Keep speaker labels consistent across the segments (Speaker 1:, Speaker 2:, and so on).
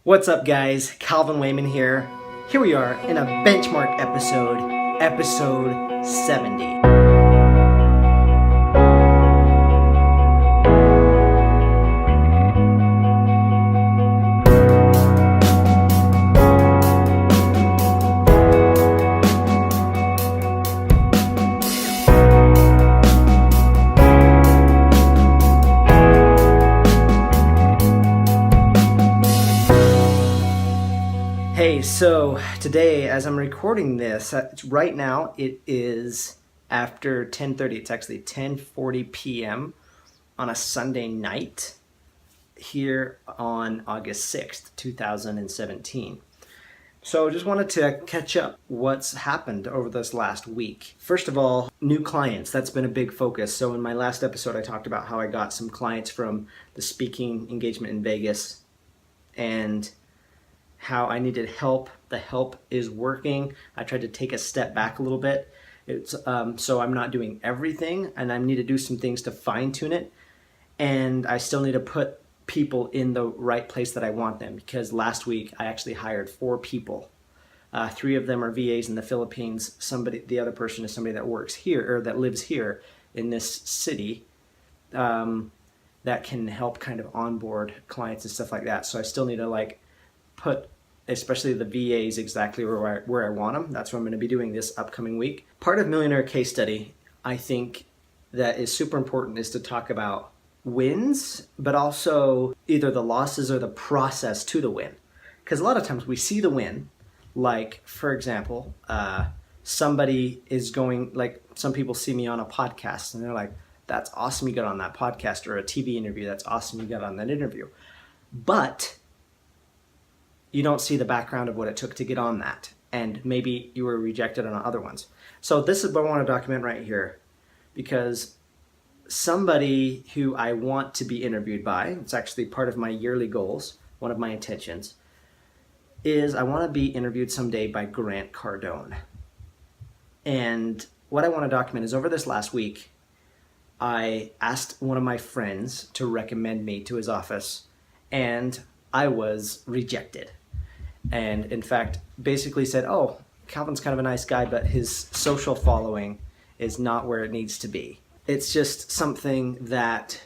Speaker 1: What's up, guys? Calvin Wayman here. Here we are in a benchmark episode 70. Hey, so today, as I'm recording this, right now it is after 10:30. It's actually 10:40 p.m. on a Sunday night here on August 6th, 2017. So just wanted to catch up what's happened over this last week. First of all, new clients. That's been a big focus. So in my last episode, I talked about how I got some clients from the speaking engagement in Vegas and how I needed help. The help is working. I tried to take a step back a little bit. It's so I'm not doing everything, and I need to do some things to fine tune it. And I still need to put people in the right place that I want them, because last week I actually hired 4 people. 3 of them are VAs in the Philippines. The other person is somebody that works here or that lives here in this city. That can help kind of onboard clients and stuff like that. So I still need to put especially the VAs exactly where I want them. That's what I'm going to be doing this upcoming week. Part of Millionaire case study, I think, that is super important is to talk about wins, but also either the losses or the process to the win. Because a lot of times we see the win, like, for example, somebody is going, like, some people see me on a podcast and they're like, that's awesome you got on that podcast, or a TV interview, that's awesome you got on that interview. But you don't see the background of what it took to get on that. And maybe you were rejected on other ones. So this is what I want to document right here, because somebody who I want to be interviewed by, it's actually part of my yearly goals, one of my intentions, is I want to be interviewed someday by Grant Cardone. And what I want to document is over this last week, I asked one of my friends to recommend me to his office, and I was rejected. And in fact, basically said, oh, Calvin's kind of a nice guy, but his social following is not where it needs to be. It's just something that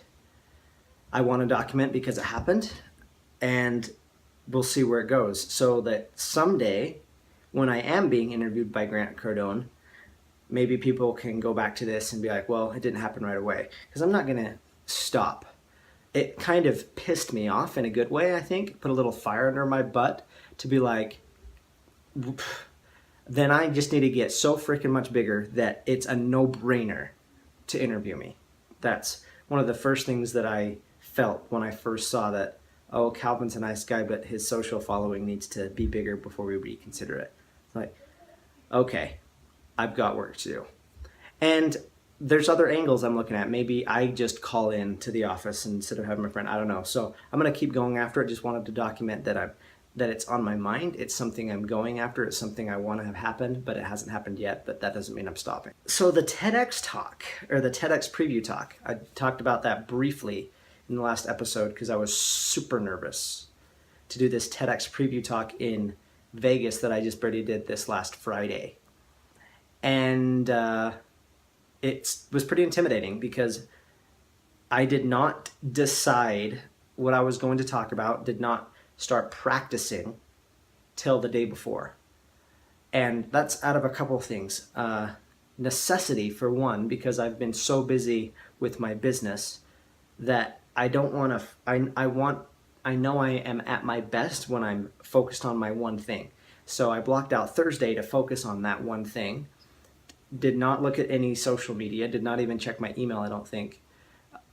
Speaker 1: I want to document because it happened, and we'll see where it goes. So that someday, when I am being interviewed by Grant Cardone, maybe people can go back to this and be like, well, it didn't happen right away. Because I'm not going to stop. It kind of pissed me off in a good way, I think. Put a little fire under my butt to be like, then I just need to get so freaking much bigger that it's a no-brainer to interview me. That's one of the first things that I felt when I first saw that, oh, Calvin's a nice guy, but his social following needs to be bigger before we reconsider it. It's like, okay, I've got work to do. And there's other angles I'm looking at. Maybe I just call in to the office instead of having my friend. I don't know. So I'm going to keep going after it. Just wanted to document that it's on my mind. It's something I'm going after. It's something I want to have happen, but it hasn't happened yet. But that doesn't mean I'm stopping. So the TEDx talk, or the TEDx Preview Talk, I talked about that briefly in the last episode because I was super nervous to do this TEDx Preview Talk in Vegas that I just barely did this last Friday. And it was pretty intimidating because I did not decide what I was going to talk about, did not start practicing till the day before. And that's out of a couple of things. Necessity, for one, because I've been so busy with my business that I don't want to, I know I am at my best when I'm focused on my one thing. So I blocked out Thursday to focus on that one thing. Did not look at any social media, did not even check my email, I don't think,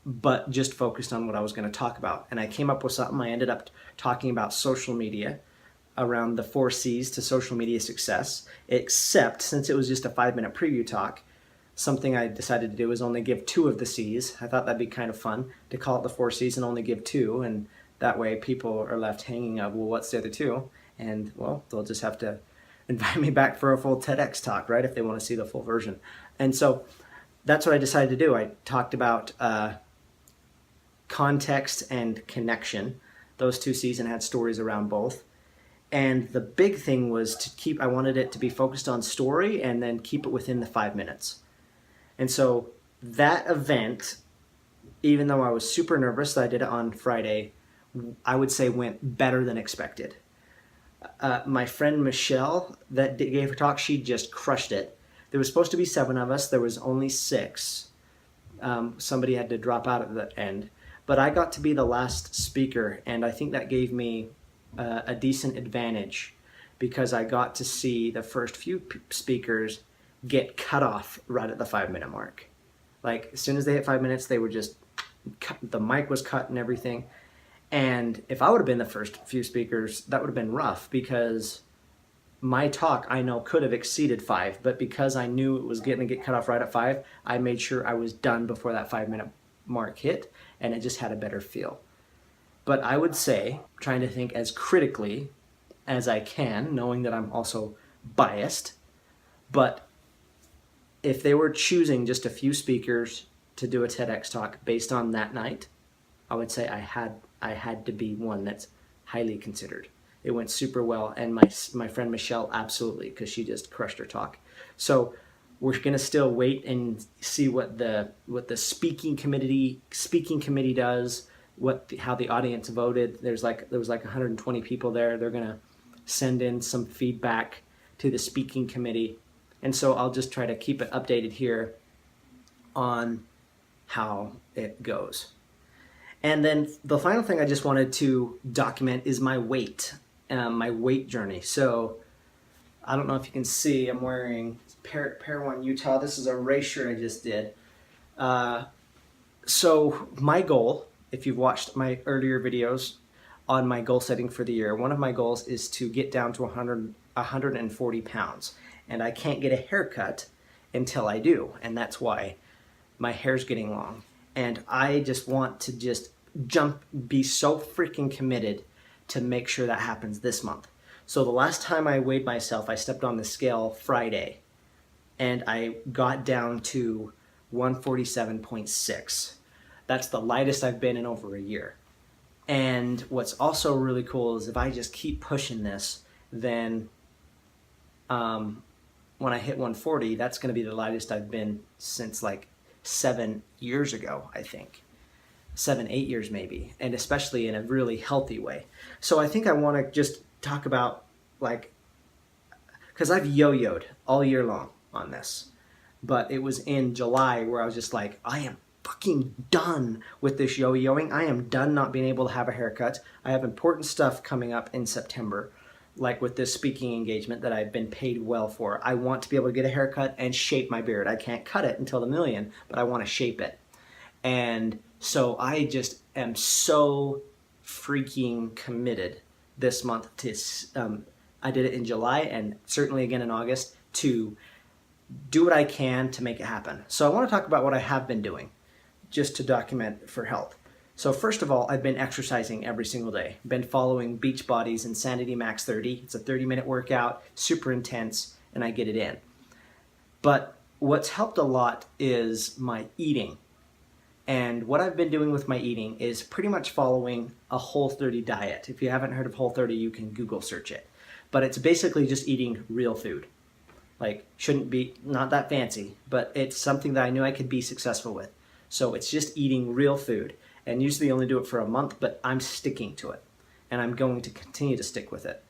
Speaker 1: but just focused on what I was going to talk about. And I came up with something. I ended up talking about social media, around the 4 C's to social media success, except since it was just a 5-minute preview talk, something I decided to do is only give 2 of the C's. I thought that'd be kind of fun to call it the 4 C's and only give 2, and that way people are left hanging of, well, what's the other 2? And, well, they'll just have to invite me back for a full TEDx talk, right, if they want to see the full version. And so that's what I decided to do. I talked about context and connection. Those two seasons had stories around both. And the big thing was I wanted it to be focused on story and then keep it within the 5 minutes. And so that event, even though I was super nervous that I did it on Friday, I would say went better than expected. My friend Michelle that gave her talk, she just crushed it. There was supposed to be 7 of us. There was only 6. Somebody had to drop out at the end. But I got to be the last speaker, and I think that gave me a decent advantage because I got to see the first few speakers get cut off right at the 5-minute mark. Like, as soon as they hit 5 minutes, they were just cut, the mic was cut and everything. And if I would have been the first few speakers, that would have been rough because my talk, I know, could have exceeded 5, but because I knew it was going to get cut off right at 5, I made sure I was done before that 5-minute mark hit, and it just had a better feel. But I would say, trying to think as critically as I can, knowing that I'm also biased, but if they were choosing just a few speakers to do a TEDx talk based on that night, I would say I had to be one that's highly considered. It went super well, and my friend Michelle absolutely, because she just crushed her talk. So we're gonna still wait and see what the speaking committee does, how the audience voted. There was like 120 people there. They're gonna send in some feedback to the speaking committee, and so I'll just try to keep it updated here on how it goes. And then the final thing I just wanted to document is my weight journey. So I don't know if you can see, I'm wearing Pair 1 Utah. This is a race shirt I just did. So my goal, if you've watched my earlier videos on my goal setting for the year, one of my goals is to get down to 140 pounds. And I can't get a haircut until I do. And that's why my hair's getting long. And I just want to be so freaking committed to make sure that happens this month. So the last time I weighed myself, I stepped on the scale Friday, and I got down to 147.6. That's the lightest I've been in over a year. And what's also really cool is if I just keep pushing this, then when I hit 140, that's going to be the lightest I've been since like 7 years ago, I think. 7-8 years maybe, and especially in a really healthy way. So I think I want to just talk about, like, because I've yo-yoed all year long on this, but it was in July where I was just like, I am fucking done with this yo-yoing. I am done not being able to have a haircut. I have important stuff coming up in September, like with this speaking engagement that I've been paid well for. I want to be able to get a haircut and shape my beard. I can't cut it until the million, but I want to shape it. And so I just am so freaking committed this month to, I did it in July and certainly again in August, to do what I can to make it happen. So I want to talk about what I have been doing just to document for health. So first of all, I've been exercising every single day. Been following Beachbody's Insanity Max 30. It's a 30-minute workout, super intense, and I get it in. But what's helped a lot is my eating. And what I've been doing with my eating is pretty much following a Whole30 diet. If you haven't heard of Whole30, you can Google search it. But it's basically just eating real food. Like, shouldn't be, not that fancy, but it's something that I knew I could be successful with. So it's just eating real food. And usually only do it for a month, but I'm sticking to it. And I'm going to continue to stick with it.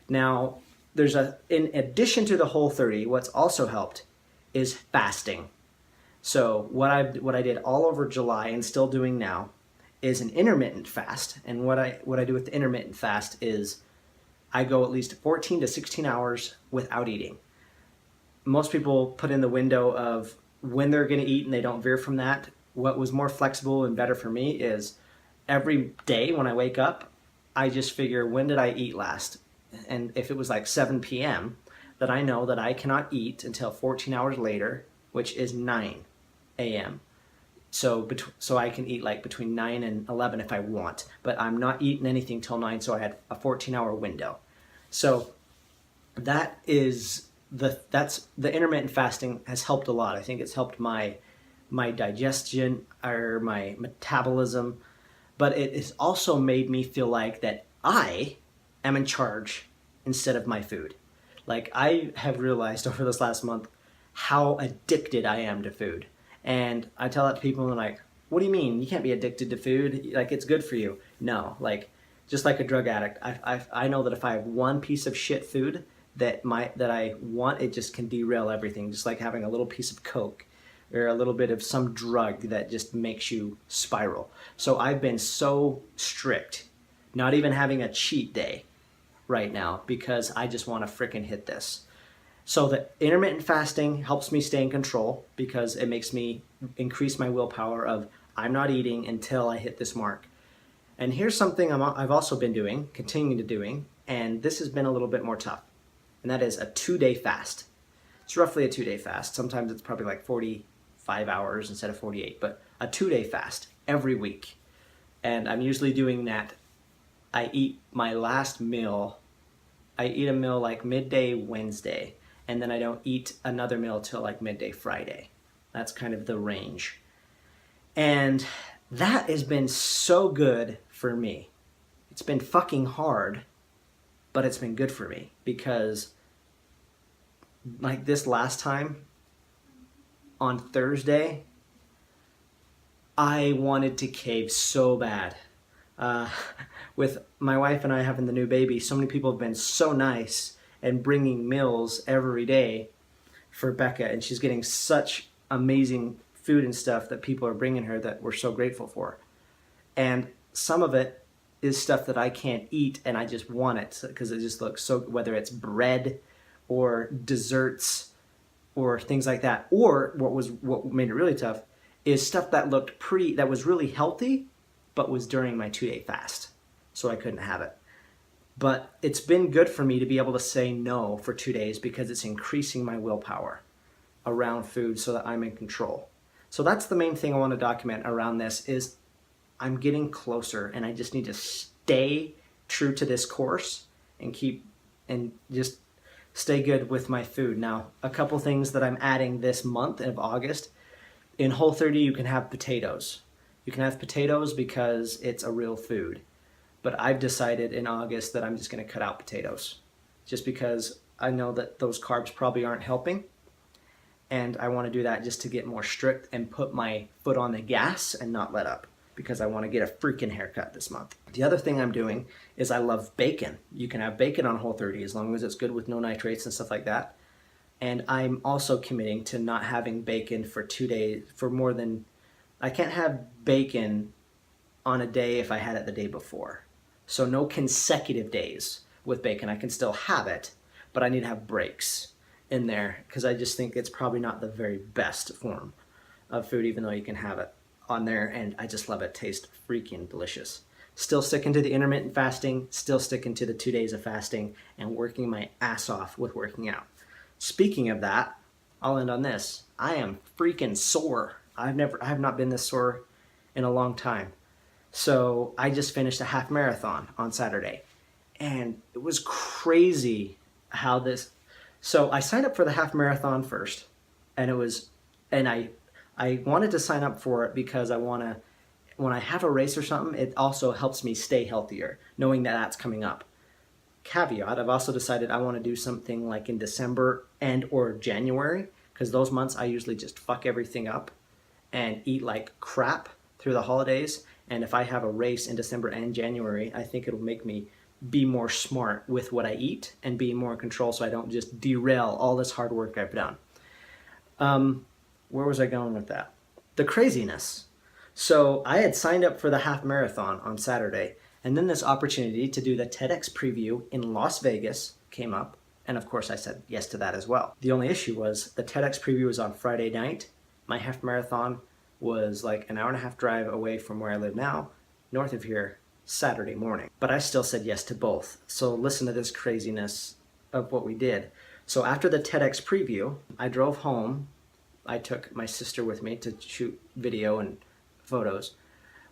Speaker 1: Now, in addition to the Whole30, what's also helped is fasting. So what I did all over July and still doing now is an intermittent fast. And what I do with the intermittent fast is I go at least 14 to 16 hours without eating. Most people put in the window of when they're going to eat and they don't veer from that. What was more flexible and better for me is every day when I wake up, I just figure, when did I eat last? And if it was like 7 p.m., that I know that I cannot eat until 14 hours later, which is 9 a.m. So I can eat like between 9 and 11 if I want, but I'm not eating anything till 9, so I had a 14-hour window. So that's the intermittent fasting has helped a lot. I think it's helped my digestion or my metabolism. but it has also made me feel like that I am in charge instead of my food. Like, I have realized over this last month how addicted I am to food. And I tell that to people and they're like, what do you mean? You can't be addicted to food. Like, it's good for you. No, like, just like a drug addict, I know that if I have one piece of shit food that I want, it just can derail everything. Just like having a little piece of Coke or a little bit of some drug that just makes you spiral. So I've been so strict, not even having a cheat day right now, because I just want to frickin' hit this. So the intermittent fasting helps me stay in control because it makes me increase my willpower of I'm not eating until I hit this mark. And here's something I've also been doing, continuing to doing, and this has been a little bit more tough. And that is a 2-day fast. It's roughly a 2-day fast. Sometimes it's probably like 45 hours instead of 48, but a 2-day fast every week. And I'm usually doing that. I eat my last meal. I eat a meal like midday Wednesday, and then I don't eat another meal till like midday Friday. That's kind of the range. And that has been so good for me. It's been fucking hard, but it's been good for me because like this last time on Thursday, I wanted to cave so bad. With my wife and I having the new baby, so many people have been so nice and bringing meals every day for Becca, and she's getting such amazing food and stuff that people are bringing her that we're so grateful for. And some of it is stuff that I can't eat and I just want it because it just looks so, whether it's bread or desserts or things like that. Or what made it really tough is stuff that looked that was really healthy, but was during my 2-day fast. So I couldn't have it. But it's been good for me to be able to say no for 2 days because it's increasing my willpower around food so that I'm in control. So that's the main thing I want to document around this is I'm getting closer and I just need to stay true to this course and just stay good with my food. Now, a couple things that I'm adding this month of August. In Whole30, you can have potatoes. You can have potatoes because it's a real food. But I've decided in August that I'm just going to cut out potatoes just because I know that those carbs probably aren't helping. And I want to do that just to get more strict and put my foot on the gas and not let up because I want to get a freaking haircut this month. The other thing I'm doing is I love bacon. You can have bacon on Whole30 as long as it's good with no nitrates and stuff like that. And I'm also committing to not having bacon for 2 days, I can't have bacon on a day if I had it the day before. So no consecutive days with bacon. I can still have it, but I need to have breaks in there because I just think it's probably not the very best form of food, even though you can have it on there, and I just love it. It tastes freaking delicious. Still sticking to the intermittent fasting, still sticking to the 2 days of fasting, and working my ass off with working out. Speaking of that, I'll end on this. I am freaking sore. I have not been this sore in a long time. So I just finished a half marathon on Saturday, and it was crazy how this. So I signed up for the half marathon first, and I wanted to sign up for it because when I have a race or something, it also helps me stay healthier, knowing that that's coming up. Caveat, I've also decided I want to do something like in December and or January, because those months I usually just fuck everything up and eat like crap through the holidays. And if I have a race in December and January, I think it'll make me be more smart with what I eat and be more in control so I don't just derail all this hard work I've done. Where was I going with that? The craziness. So I had signed up for the half marathon on Saturday, and then this opportunity to do the TEDx Preview in Las Vegas came up, and of course I said yes to that as well. The only issue was the TEDx Preview was on Friday night. My half marathon was like an 1.5-hour drive away from where I live now, north of here, Saturday morning. But I still said yes to both. So listen to this craziness of what we did. So after the TEDx Preview, I drove home. I took my sister with me to shoot video and photos.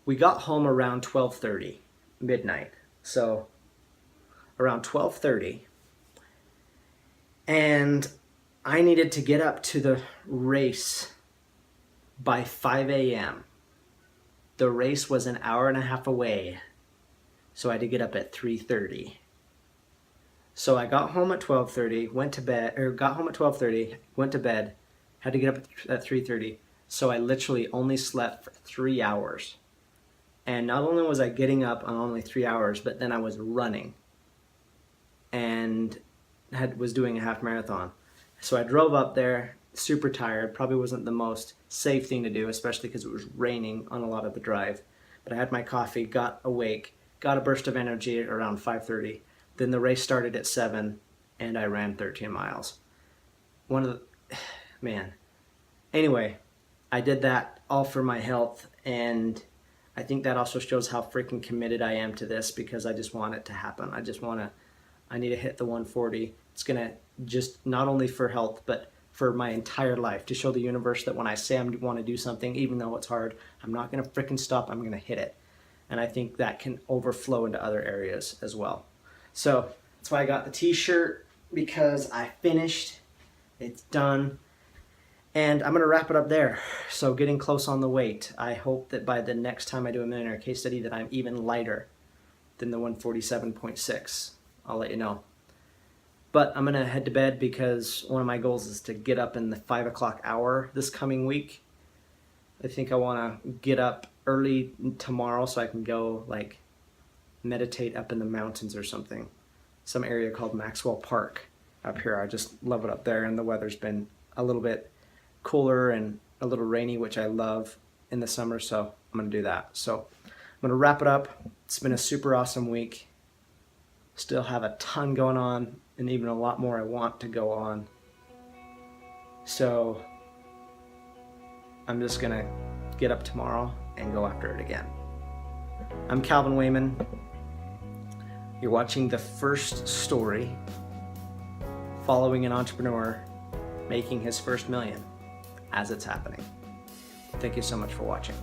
Speaker 1: We got home around 12:30, midnight. So around 12:30. And I needed to get up to the race by 5 a.m. The race was an hour and a half away, so I had to get up at 3:30. So I got home at 12:30, got home at 12:30, went to bed, had to get up at 3:30. So I literally only slept for 3 hours. And not only was I getting up on only 3 hours, but then I was running and was doing a half marathon. So I drove up there, super tired. Probably wasn't the most safe thing to do, especially because it was raining on a lot of the drive. But I had my coffee, got awake, got a burst of energy at around 5:30. Then the race started at 7, and I ran 13 miles. Man. Anyway, I did that all for my health, and I think that also shows how freaking committed I am to this, because I just want it to happen. I need to hit the 140. It's going to just, not only for health, but for my entire life, to show the universe that when I say I want to do something, even though it's hard, I'm not going to freaking stop. I'm going to hit it. And I think that can overflow into other areas as well. So that's why I got the t-shirt, because I finished. It's done. And I'm going to wrap it up there. So getting close on the weight. I hope that by the next time I do a Millionaire case study that I'm even lighter than the 147.6. I'll let you know. But I'm going to head to bed, because one of my goals is to get up in the 5 o'clock hour this coming week. I think I want to get up early tomorrow so I can go like meditate up in the mountains or something. Some area called Maxwell Park up here. I just love it up there, and the weather's been a little bit cooler and a little rainy, which I love in the summer, so I'm going to do that. So I'm going to wrap it up. It's been a super awesome week. Still have a ton going on, and even a lot more I want to go on. So I'm just going to get up tomorrow and go after it again. I'm Calvin Wayman. You're watching the first story following an entrepreneur making his first million as it's happening. Thank you so much for watching.